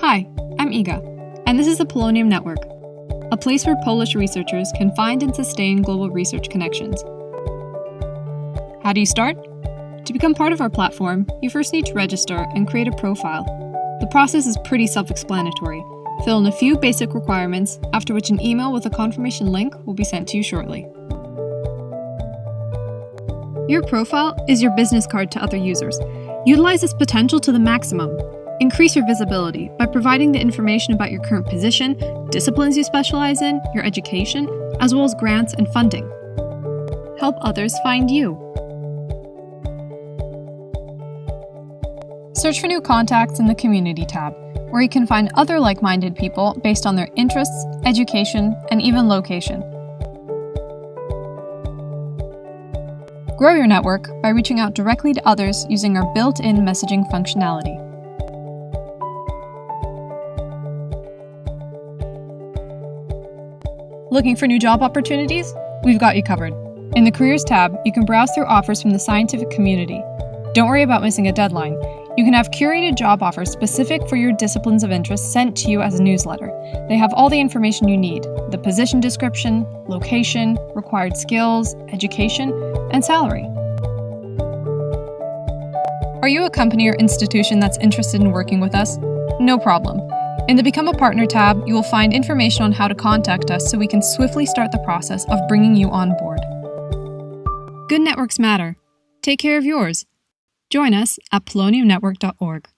Hi, I'm Iga, and this is the Polonium Network, a place where Polish researchers can find and sustain global research connections. How do you start? To become part of our platform, you first need to register and create a profile. The process is pretty self-explanatory. Fill in a few basic requirements, after which an email with a confirmation link will be sent to you shortly. Your profile is your business card to other users. Utilize its potential to the maximum. Increase your visibility by providing the information about your current position, disciplines you specialize in, your education, as well as grants and funding. Help others find you. Search for new contacts in the Community tab, where you can find other like-minded people based on their interests, education, and even location. Grow your network by reaching out directly to others using our built-in messaging functionality. Looking for new job opportunities? We've got you covered. In the Careers tab, you can browse through offers from the scientific community. Don't worry about missing a deadline. You can have curated job offers specific for your disciplines of interest sent to you as a newsletter. They have all the information you need: the position description, location, required skills, education, and salary. Are you a company or institution that's interested in working with us? No problem. In the Become a Partner tab, you will find information on how to contact us so we can swiftly start the process of bringing you on board. Good networks matter. Take care of yours. Join us at poloniumnetwork.org.